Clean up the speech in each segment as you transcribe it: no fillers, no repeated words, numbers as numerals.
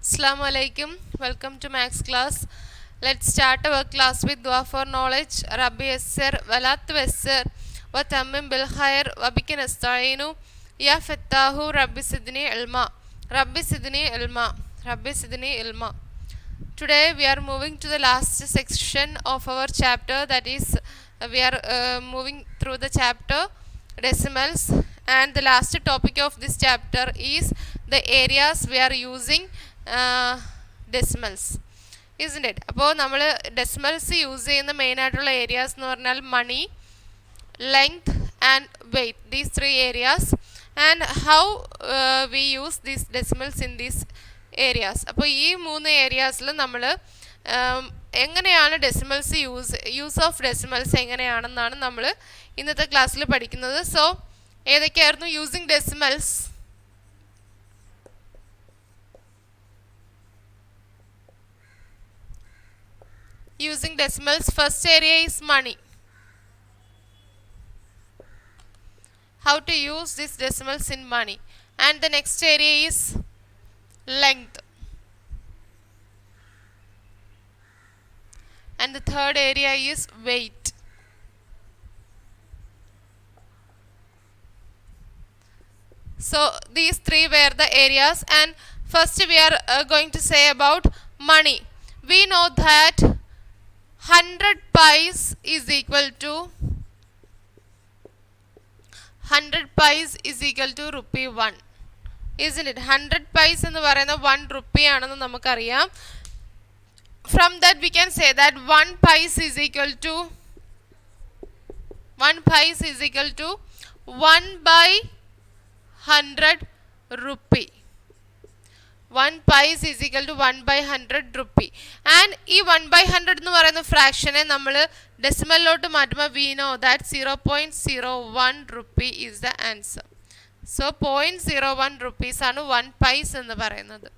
Assalamu alaikum. Welcome to Max class. Let's start our class with dua for knowledge. Rabbi yassir wala tuyassir wa tammim bil khair wa bika nasta'inu ya fattahu rabbi sidni ilma. Rabbi sidni ilma. Rabbi sidni ilma. Today we are moving to the last section of our chapter, that is we are moving through the chapter decimals, and the last topic of this chapter is the areas we are using decimals, isn't it? അപ്പോൾ നമ്മൾ decimals use ചെയ്യുന്ന main ആയിട്ടുള്ള areas എന്ന് പറഞ്ഞാൽ money, length and weight, these three areas, and how we use these decimals in these areas. അപ്പോൾ ഈ മൂന്ന് ഏരിയാസിൽ നമ്മൾ എങ്ങനെയാണ് ഡെസിമൽസ് യൂസ് ഓഫ് ഡെസിമൽസ് എങ്ങനെയാണെന്നാണ് നമ്മൾ ഇന്നത്തെ ക്ലാസ്സിൽ പഠിക്കുന്നത്. സോ ഏതൊക്കെയായിരുന്നു using decimals? Using decimals, first area is money. How to use these decimals in money. And the next area is length. And the third area is weight. So these three were the areas, and first we are going to say about money. We know that 100 pies is equal to rupee 1, isn't it? 100 pies എന്ന് പറയുന്ന 1 rupee ആണെന്ന് നമുക്കറിയാം. From that we can say that 1 pies is equal to 1 by 100 rupee. 1 pies is equal to 1 by 100 rupee. And ഈ 1 by 100 എന്ന് പറയുന്ന ഫ്രാക്ഷനെ നമ്മൾ ഡെസിമലിലോട്ട് മാറ്റുമ്പോൾ we know that 0.01 rupee is the answer. So 0.01 rupees ആണ് 1 pies എന്ന് പറയുന്നത്.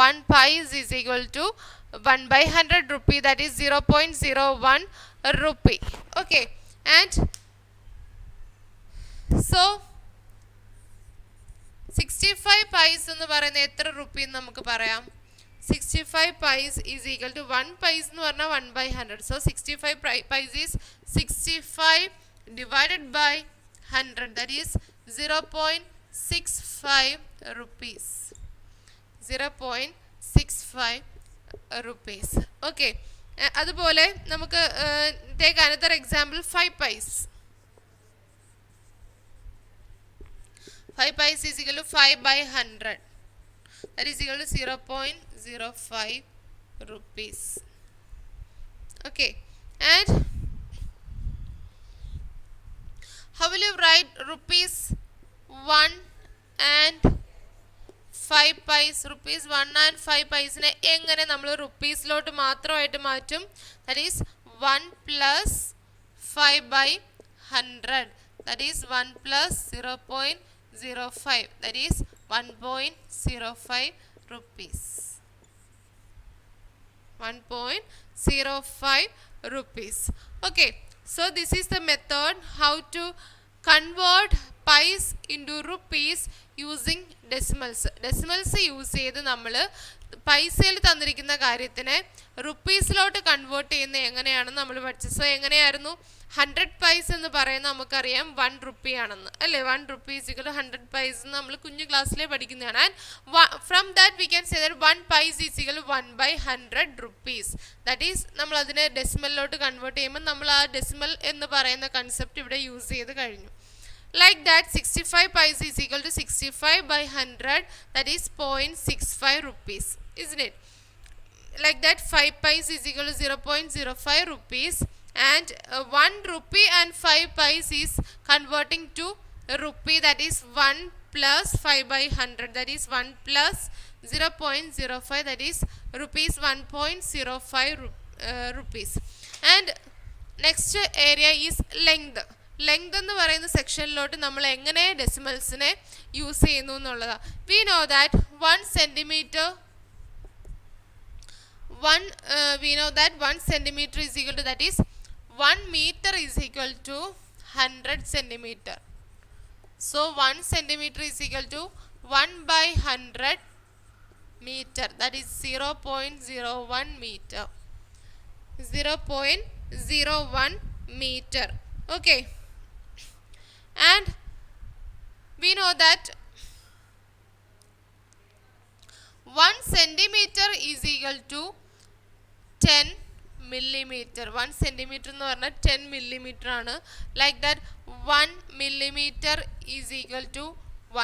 1 pies is equal to 1 by 100 rupee, that is 0.01 rupee. Okay, and so 65 pies എന്ന് പറയുന്നത് എത്ര റുപ്പി എന്ന് നമുക്ക് പറയാം? 65 pies is equal to 1 pies എന്ന് പറഞ്ഞാൽ 1 by 100. So 65 pies is 65 divided by 100, that is 0.65 rupees. 0.65 rupees. Okay, അതുപോലെ നമുക്ക് take another example, 5 pies. 5 pies is equal to 5 by 100, that is equal to 0.05 rupees. Okay, and how will you write rupees 1 and 5 pies? rupees 1 and 5 pies നെ എങ്ങനെ നമ്മൾ റുപ്പീസിലോട്ട് മാത്രമായിട്ട് മാറ്റും? that is 1 plus 5 by 100, that is 1 plus 0.05, that is 1.05 rupees. 1.05 rupees. Okay, so this is the method how to convert pies into rupees using decimals. Decimals use ചെയ്ത് നമ്മൾ പൈസയിൽ തന്നിരിക്കുന്ന കാര്യത്തിനെ റുപ്പീസിലോട്ട് convert ചെയ്യുന്ന എങ്ങനെയാണെന്ന് നമ്മൾ പഠിച്ചത്. സോ എങ്ങനെയായിരുന്നു? 100 pies എന്ന് പറയുന്നത് നമുക്കറിയാം 1 rupee ആണെന്ന്, അല്ലേ? 1 rupee is equal to 100 pies എന്ന് നമ്മൾ കുഞ്ഞു ക്ലാസ്സിലെ പഠിക്കുന്നതാണ്. And from that we can say that 1 pies is equal to 1 by 100 rupees. That is നമ്മൾ അതിനെ ഡെസിമലിലോട്ട് കൺവേർട്ട് ചെയ്യുമ്പോൾ നമ്മൾ ആ ഡെസിമൽ എന്ന് പറയുന്ന കൺസെപ്റ്റ് ഇവിടെ യൂസ് ചെയ്ത് കഴിഞ്ഞു. Like that 65 pies is equal to 65 by 100, that is 0.65 rupees, isn't it? Like that 5 pies is equal to 0.05 rupees, and 1 rupee and 5 pies is converting to rupee, that is 1 plus 5 by 100, that is 1 plus 0.05, that is rupees 1.05 rupees. And next area is length. Length എന്ന് പറയുന്ന സെക്ഷനിലോട്ട് നമ്മൾ എങ്ങനെ ഡെസിമൽസിനെ use ചെയ്യുന്നു എന്നുള്ളതാണ്. V know that 1 centimeter is equal to, that is 1 meter is equal to 100 centimeter. So 1 centimeter is equal to 1 by 100 meter, that is 0.01 meter. 0.01 meter. Okay, and we know that 1 centimeter is equal to 10 millimeter. 1 centimeter എന്ന് പറഞ്ഞാൽ 10 millimeter ആണ്. Like that 1 millimeter is equal to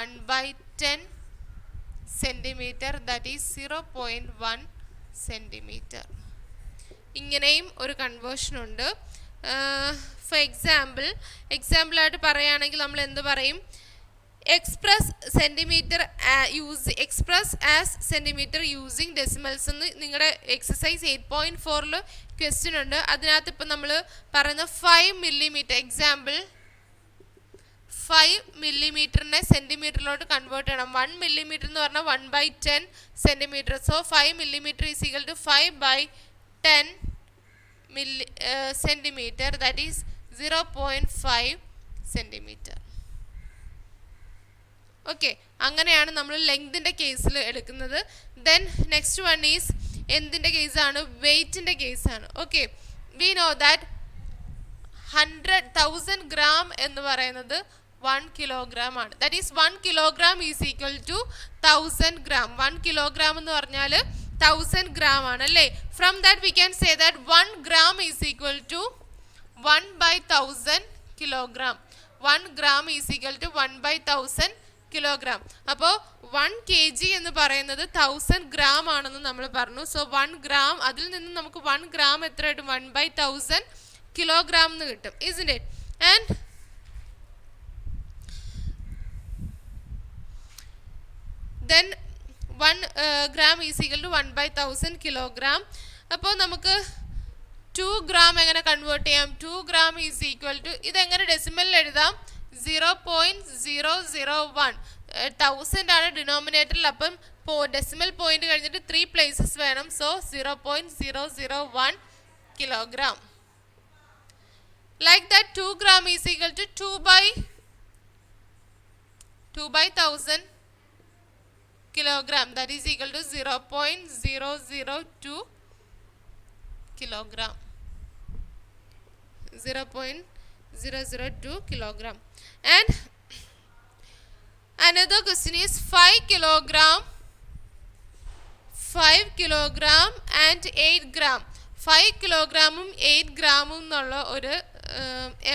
1 by 10 centimeter, that is 0.1 centimeter. ഇങ്ങനെയും ഒരു conversion ഉണ്ട്. For example ആയിട്ട് പറയുകയാണെങ്കിൽ നമ്മൾ എന്ത് പറയും? Express as centimetre using decimals എന്ന് നിങ്ങളുടെ എക്സസൈസ് 8.4 ക്വസ്റ്റ്യൻ ഉണ്ട്. അതിനകത്ത് ഇപ്പം നമ്മൾ പറയുന്ന 5 millimeter, എക്സാമ്പിൾ 5 millimeterനെ സെൻറ്റിമീറ്ററിലോട്ട് കൺവേർട്ട് ചെയ്യണം. 1 millimeter എന്ന് പറഞ്ഞാൽ 1 by 10 centimeter. So 5 millimeter is equal to 5 by 10 centimeter, that is 0.5 centimeter. Okay, അങ്ങനെയാണ് നമ്മൾ ലെങ്തിൻ്റെ കേസിൽ എടുക്കുന്നത്. ദെൻ നെക്സ്റ്റ് വൺ ഈസ് എന്തിൻ്റെ കേസാണ്? വെയ്റ്റിൻ്റെ കേസാണ്. Okay, we know that 1000 gram എന്ന് പറയുന്നത് 1 kilogram ആണ്. That is 1 kilogram is equal to 1000 gram. 1 kilogram എന്ന് പറഞ്ഞാൽ 1000 gram ആണ് അല്ലേ? From that we can say that 1 gram is equal to 1 by 1000 kilogram. 1 gram is equal to 1 by 1000 kilogram. അപ്പോൾ 1 kg എന്ന് പറയുന്നത് 1000 gram ആണെന്ന് നമ്മൾ പറഞ്ഞു. സോ 1 gram, അതിൽ നിന്ന് നമുക്ക് 1 gram എത്ര കിട്ടും? 1 by 1000 kilogram എന്ന് കിട്ടും, isn't it? And then 1 gram is equal to 1 by 1000 kilogram. അപ്പോൾ നമുക്ക് 2 gram എങ്ങനെ കൺവേർട്ട് ചെയ്യാം? 2 gram is equal to, ഇതെങ്ങനെ ഡെസിമലിൽ എഴുതാം? 0.001. 1000 ആണ് ഡിനോമിനേറ്ററിൽ. അപ്പം ഡെസിമൽ പോയിന്റ് കഴിഞ്ഞിട്ട് 3 places വേണം. So 0.001 kilogram. Like that 2 gram is equal to 2 by 1000 kilogram, that is equal to 0.002 kilogram. 0.002 kilogram. And another question is 5 kilogram and 8 gram. 5 kilogramഉം 8 ഗ്രാമും എന്നുള്ള ഒരു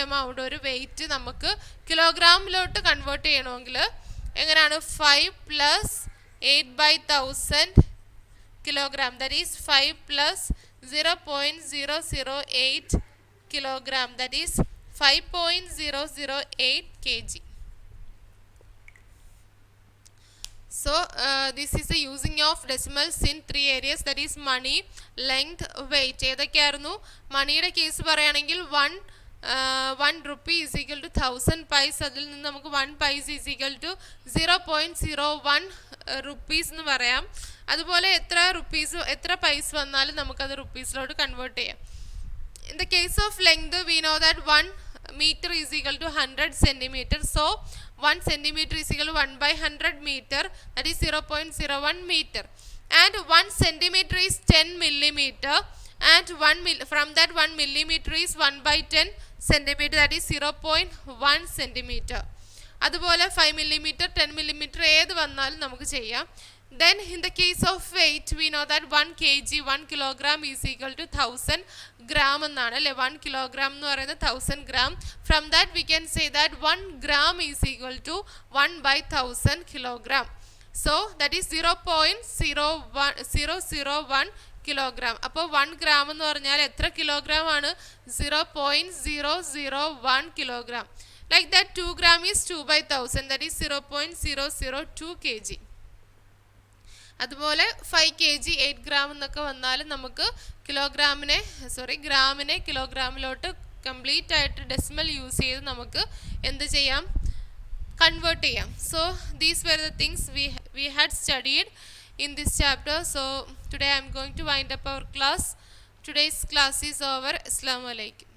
എമൗണ്ട്, ഒരു വെയിറ്റ് നമുക്ക് കിലോഗ്രാമിലോട്ട് കൺവേർട്ട് ചെയ്യണമെങ്കിൽ എങ്ങനെയാണ്? 5 plus 8 by 1000 kilogram, that is 5 plus 0.008 kilogram, that is 5.008 kg. So this is the using of decimals in 3 areas, that is money, length, weight. ഏതൊക്കെയായിരുന്നു? മണിയുടെ case പറയുകയാണെങ്കിൽ 1 rupee is equal to 1000 paise. അതിൽ നിന്ന് നമുക്ക് 1 paise is equal to 0.01 rupees എന്ന് പറയാം. അതുപോലെ എത്ര പൈസ വന്നാലും നമുക്കത് റുപ്പീസിലോട്ട് കൺവേർട്ട് ചെയ്യാം. In the case of length, we know that 1 meter is equal to 100 centimeter. So 1 centimeter is equal to 1 by 100 meter, that is 0.01 meter. And 1 centimeter is 10 millimeter. And from that 1 millimeter is 1 by 10 centimeter, that is 0.1 centimeter. അതുപോലെ 5 millimeter, 10 millimeter ഏത് വന്നാലും നമുക്ക് ചെയ്യാം. Then in the case of weight, we know that 1 kg, 1 kilogram is equal to 1000 gram എന്നാണ് അല്ലേ? 1 kilogram എന്ന് പറയുന്നത് 1000 gram. From that we can say that 1 gram is equal to 1 by 1000 kilogram. So that is 0.001 kilogram. അപ്പോൾ 1 gram എന്ന് പറഞ്ഞാൽ എത്ര kilogram ആണ്? 0.001 kilogram. Like that 2 gram is 2 by 1000, that is 0.002 kg. അതുപോലെ 5 kg, 8 gram എന്നൊക്കെ വന്നാലും നമുക്ക് ഗ്രാമിനെ കിലോഗ്രാമിലോട്ട് കംപ്ലീറ്റ് ആയിട്ട് ഡെസിമൽ യൂസ് ചെയ്ത് നമുക്ക് എന്ത് ചെയ്യാം? കൺവേർട്ട് ചെയ്യാം. So these were the things we had studied in this chapter. So today I am going to wind up our class. Today's class is over. Assalamu alaikum.